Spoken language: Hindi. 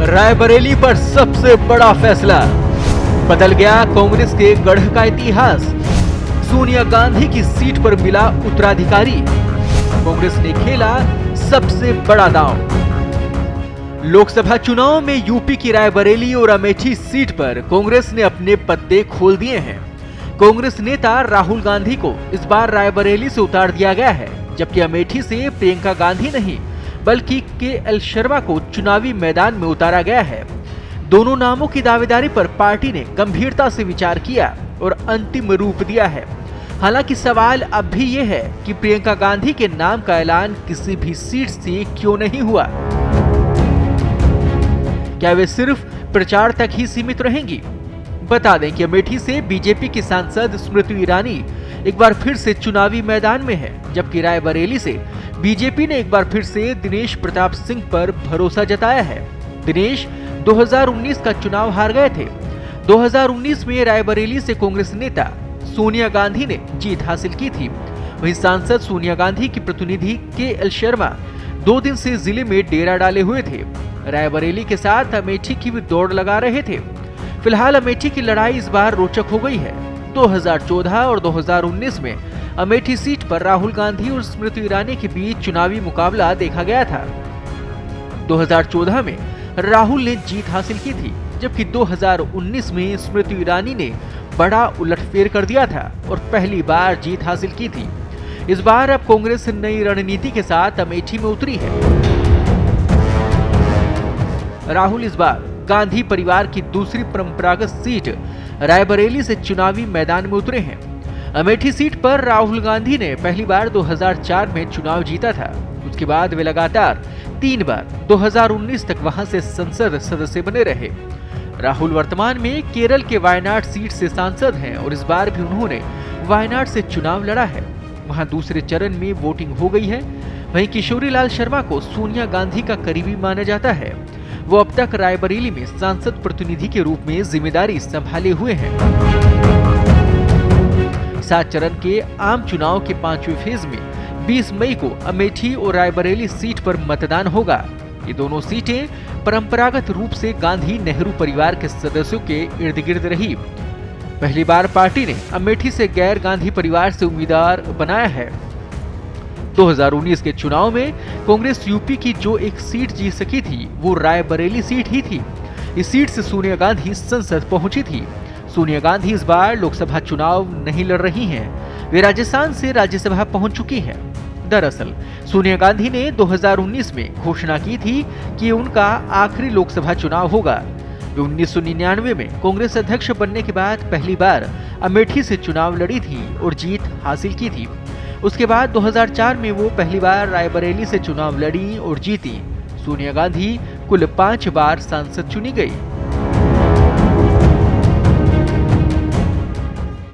रायबरेली पर सबसे बड़ा फैसला, बदल गया कांग्रेस के गढ़ का इतिहास। सोनिया गांधी की सीट पर मिला उत्तराधिकारी, कांग्रेस ने खेला सबसे बड़ा दांव। लोकसभा चुनाव में यूपी की रायबरेली और अमेठी सीट पर कांग्रेस ने अपने पत्ते खोल दिए हैं। कांग्रेस नेता राहुल गांधी को इस बार रायबरेली से उतार दिया गया है, जबकि अमेठी से प्रियंका गांधी नहीं बल्कि के.एल. शर्मा को चुनावी मैदान में उतारा गया है। दोनों नामों की दावेदारी पर पार्टी ने गंभीरता से विचार किया और अंतिम रूप दिया है। हालांकि सवाल अब भी ये है कि प्रियंका गांधी के नाम का ऐलान किसी भी सीट से क्यों नहीं हुआ। क्या वे सिर्फ प्रचार तक ही सीमित रहेंगी? बता दें कि अमेठी से बीजेपी की सांसद स्मृति ईरानी एक बार फिर से चुनावी मैदान में है, जबकि रायबरेली से बीजेपी ने एक बार फिर से दिनेश प्रताप सिंह पर भरोसा जताया है। दिनेश 2019 का चुनाव हार गए थे। 2019 में रायबरेली से कांग्रेस नेता सोनिया गांधी ने जीत हासिल की थी। वहीं सांसद सोनिया गांधी की प्रतिनिधि के.एल. शर्मा 2 दिन से जिले में डेरा डाले हुए थे। रायबरेली के साथ अमेठी की भी दौड़ लगा रहे थे। फिलहाल अमेठी की लड़ाई इस बार रोचक हो गई है। 2014 और 2019 में अमेठी सीट पर राहुल गांधी और स्मृति ईरानी के बीच चुनावी मुकाबला देखा गया था। 2014 में राहुल ने जीत हासिल की थी, जबकि 2019 में स्मृति ईरानी ने बड़ा उलटफेर कर दिया था और पहली बार जीत हासिल की थी। इस बार अब कांग्रेस नई रणनीति के साथ अमेठी में उतरी है। राहुल इस बार गांधी परिवार की दूसरी परंपरागत सीट रायबरेली से चुनावी मैदान में उतरे हैं। अमेठी सीट पर राहुल गांधी ने पहली बार 2004 में चुनाव जीता था। उसके बाद वे लगातार 3 बार 2019 तक वहां से संसद सदस्य बने रहे। राहुल वर्तमान में केरल के वायनाड सीट से सांसद हैं और इस बार भी उन्होंने वायनाड से चुनाव लड़ा है। वहां दूसरे चरण में वोटिंग हो गई है। वहीं किशोरी लाल शर्मा को सोनिया गांधी का करीबी माना जाता है। वो अब तक रायबरेली में सांसद प्रतिनिधि के रूप में जिम्मेदारी संभाले हुए हैं। 7 चरण के आम चुनाव के 5वें फेज में 20 मई को अमेठी और रायबरेली सीट पर मतदान होगा। ये दोनों सीटें परंपरागत रूप से गांधी नेहरू परिवार के सदस्यों के इर्द गिर्द रही। पहली बार पार्टी ने अमेठी से गैर गांधी परिवार से उम्मीदवार बनाया है। 2019 के चुनाव में कांग्रेस यूपी की जो एक सीट जीत सकी थी वो रायबरेली सीट ही थी। इस सीट से सोनिया गांधी संसद पहुंची थी। सोनिया गांधी इस बार लोकसभा चुनाव नहीं लड़ रही हैं। वे राजस्थान से राज्यसभा पहुंच चुकी हैं। दरअसल सोनिया गांधी ने 2019 में घोषणा की थी कि उनका आखिरी लोकसभा चुनाव होगा। वे 1999 में कांग्रेस अध्यक्ष बनने के बाद पहली बार अमेठी से चुनाव लड़ी थी और जीत हासिल की थी। उसके बाद 2004 में वो पहली बार रायबरेली से चुनाव लड़ी और जीती। सोनिया गांधी कुल 5 बार सांसद चुनी गई।